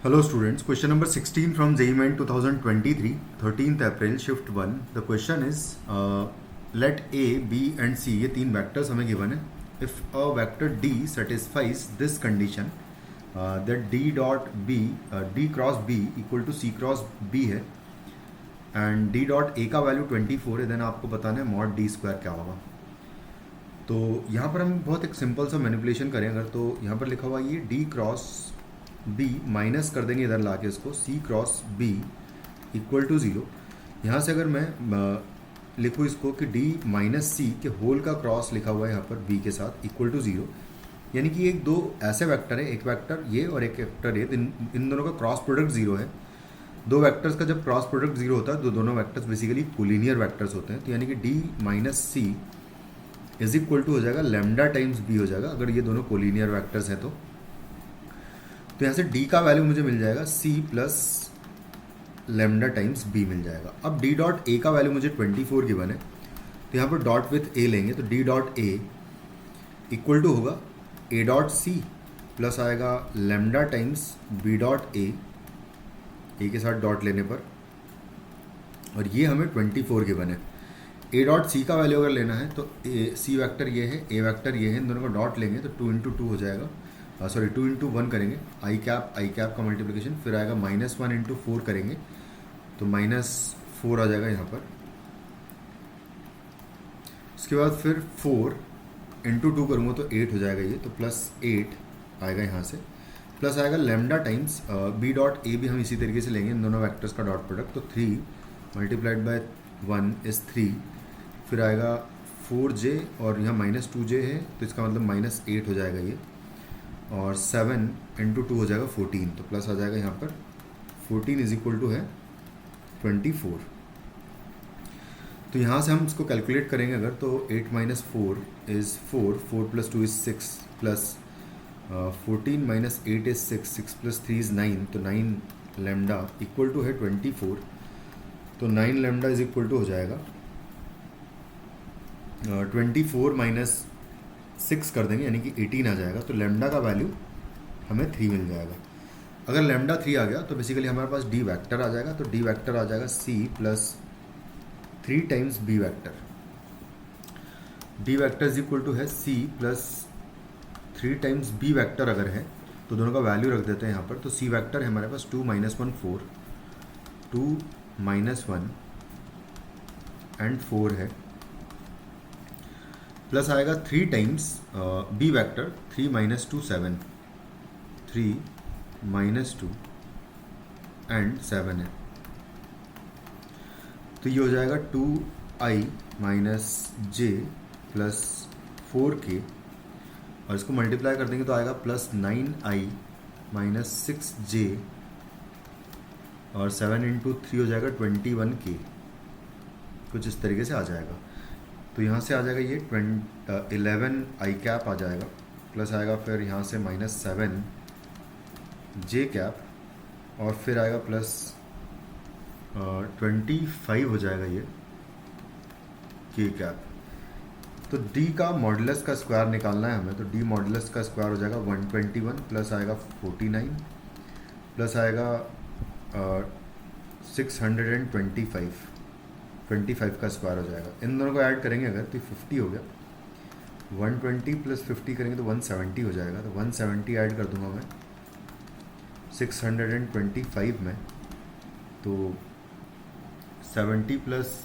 Hello students, question number 16 from JEE Main 2023, 13th April, shift 1. The question is, let A, B and C, ये तीन vectors हमें given है. If a vector D satisfies this condition, that D dot B, D cross B equal to C cross B है, and D dot A का value 24 है, then आपको बताना है mod D square क्या होगा. तो यहाँ पर हम बहुत एक सिंपल सा मैनिपुलेशन करें अगर, तो यहाँ पर लिखा हुआ ये D क्रॉस B माइनस कर देंगे इधर ला के इसको C cross B equal to 0. यहाँ से अगर मैं लिखूँ इसको कि D माइनस C के होल का क्रॉस लिखा हुआ है यहाँ पर B के साथ इक्वल टू 0, यानी कि एक दो ऐसे वेक्टर है, एक वेक्टर ये और एक वेक्टर ये, इन दोनों का क्रॉस प्रोडक्ट 0 है. दो वेक्टर्स का जब क्रॉस प्रोडक्ट 0 होता है तो दोनों वेक्टर्स बेसिकली कोलिनियर वेक्टर्स होते हैं. तो यानी कि D minus C is equal to हो जाएगा लेमडा टाइम्स बी हो जाएगा अगर ये दोनों कोलिनियर वेक्टर्स हैं. तो यहाँ से d का वैल्यू मुझे मिल जाएगा c plus lambda times b मिल जाएगा. अब d डॉट a का वैल्यू मुझे 24 गिवन है, तो यहाँ पर डॉट विथ a लेंगे तो d dot a equal to होगा a डॉट c प्लस आएगा lambda times b dot a के साथ डॉट लेने पर, और ये हमें 24 गिवन है. a डॉट सी का वैल्यू अगर लेना है तो सी वेक्टर ये है, a वेक्टर ये है, इन दोनों का डॉट लेंगे तो 2 इंटू 2 हो जाएगा, सॉरी 2 इंटू 1 करेंगे, आई कैप का मल्टीप्लिकेशन, फिर आएगा -1 इंटू 4 करेंगे तो -4 आ जाएगा यहाँ पर. उसके बाद फिर 4 इंटू 2 करूँगा तो 8 हो जाएगा ये, तो +8 आएगा यहाँ से, प्लस आएगा lambda times b dot a भी हम इसी तरीके से लेंगे इन दोनों वेक्टर्स का डॉट प्रोडक्ट, तो 3 मल्टीप्लाइड बाय 1 इज़ 3, फिर आएगा 4j और यहाँ -2j है तो इसका मतलब -8 हो जाएगा ये, और 7 इंटू 2 हो जाएगा 14, तो प्लस आ जाएगा यहाँ पर 14 इज इक्वल टू है 24. तो यहाँ से हम इसको कैलकुलेट करेंगे अगर, तो 8 minus 4 is 4, 4 plus 2 is 6, plus 14 minus 8 is 6, 6 plus 3 is 9, तो 9 लेमडा इक्वल टू है 24, तो 9 लेमडा इज इक्वल टू हो जाएगा 24 माइनस 6 कर देंगे यानी कि 18 आ जाएगा, तो लेमडा का वैल्यू हमें 3 मिल जाएगा. अगर लेमडा 3 आ गया तो बेसिकली हमारे पास डी वेक्टर आ जाएगा, तो डी वेक्टर आ जाएगा c plus 3 times b vector. D vector is equal to है c plus 3 times b vector अगर है तो दोनों का वैल्यू रख देते हैं यहाँ पर. तो c वेक्टर है हमारे पास 2 माइनस 1 4, 2 माइनस 1 एंड 4 है, प्लस आएगा 3 times b vector 3 minus 2 7, 3 minus 2 and 7 है, तो ये हो जाएगा 2i माइनस जे प्लस 4k, और इसको मल्टीप्लाई कर देंगे तो आएगा प्लस 9i माइनस 6j और 7 इंटू 3 हो जाएगा 21k, कुछ इस तरीके से आ जाएगा. तो यहाँ से आ जाएगा ये 11 आई कैप आ जाएगा, प्लस आएगा फिर यहाँ से -7 जे कैप, और फिर आएगा प्लस 25 हो जाएगा ये के कैप. तो d का मॉडुलस का स्क्वायर निकालना है हमें, तो d मॉडुलस का स्क्वायर हो जाएगा 121, प्लस आएगा 49, प्लस आएगा 625, 25 का स्क्वायर हो जाएगा. इन दोनों को ऐड करेंगे अगर तो 50 हो गया, 120 प्लस 50 करेंगे तो 170 हो जाएगा, तो 170 ऐड कर दूंगा मैं 625 में, तो 70 प्लस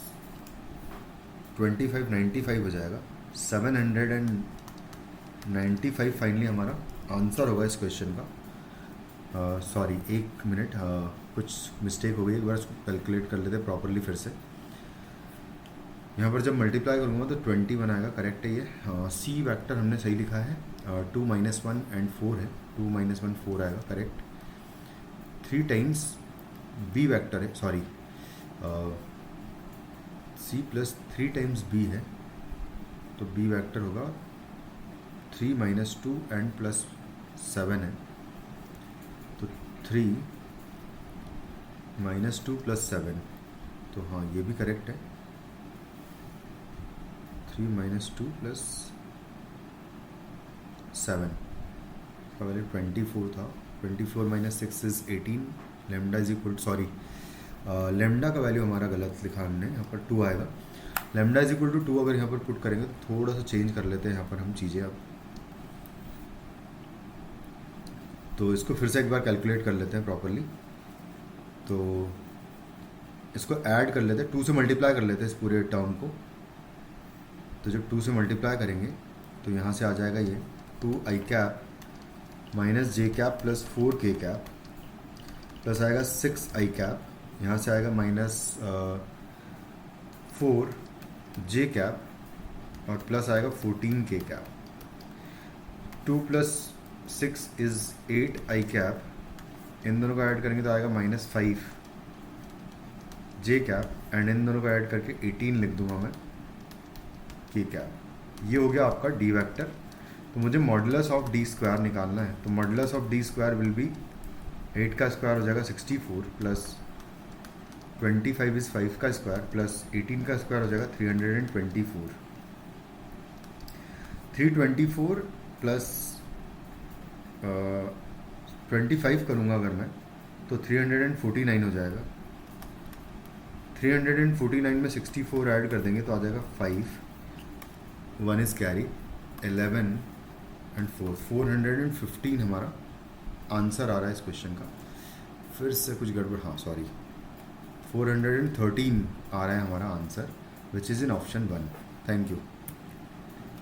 25 95 हो जाएगा, 795 फाइनली हमारा आंसर होगा इस क्वेश्चन का. सॉरी एक मिनट, कुछ मिस्टेक हो गई, एक बार इसको कैलकुलेट कर लेते प्रॉपरली फिर से. यहाँ पर जब मल्टीप्लाई करूँगा तो 21 आएगा, करेक्ट है ये. सी वेक्टर हमने सही लिखा है, 2 माइनस 1 एंड 4 है, 2 माइनस 1 4 आएगा, करेक्ट. 3 टाइम्स बी वेक्टर है, sorry c plus 3 times b है, तो बी वेक्टर होगा 3 माइनस 2 एंड प्लस 7 है, तो 3 माइनस 2 प्लस 7, तो हाँ ये भी करेक्ट है. 3 माइनस 2 प्लस 7 का वैल्यू 24 था, 24 minus 6 is 18, lambda is equal, sorry lambda का वैल्यू हमारा गलत लिखा हमने, यहाँ पर 2 आएगा। लेमडा इज इक्वल टू 2 अगर यहाँ पर पुट करेंगे तो थोड़ा सा चेंज कर लेते हैं यहाँ पर हम चीज़ें अब। तो इसको फिर से एक बार कैलकुलेट कर लेते हैं प्रॉपरली। तो इसको ऐड कर लेते हैं, 2 से मल्टीप्लाई कर लेते हैं इस पूरे टर्म को। तो जब 2 से मल्टीप्लाई करेंगे तो यहाँ से आ जाएगा ये 2i cap minus J cap plus 4k cap plus आएगा 6i कैप, यहाँ से आएगा माइनस 4j कैप और प्लस आएगा 14k cap. 2 plus 6 is 8i cap, इन दोनों को ऐड करेंगे तो आएगा minus 5j cap and in दोनों को ऐड करके 18 लिख दूंगा मैं k कैप। ये हो गया आपका d वेक्टर। तो मुझे मॉडुलस ऑफ d स्क्वायर निकालना है। तो modulus of d square will be 8 का स्क्वायर हो जाएगा 64 प्लस 25 इज 5 का स्क्वायर प्लस 18 का स्क्वायर हो जाएगा 324। 324 प्लस 25 करूँगा अगर मैं तो 349 हो जाएगा। 349 में 64 ऐड कर देंगे तो आ जाएगा 5, 1 इज़ कैरी, 11 एंड 4, 415 हमारा आंसर आ रहा है इस क्वेश्चन का। फिर से कुछ गड़बड़, हाँ सॉरी, 413 आ रहा है हमारा answer which is in option 1। Thank you.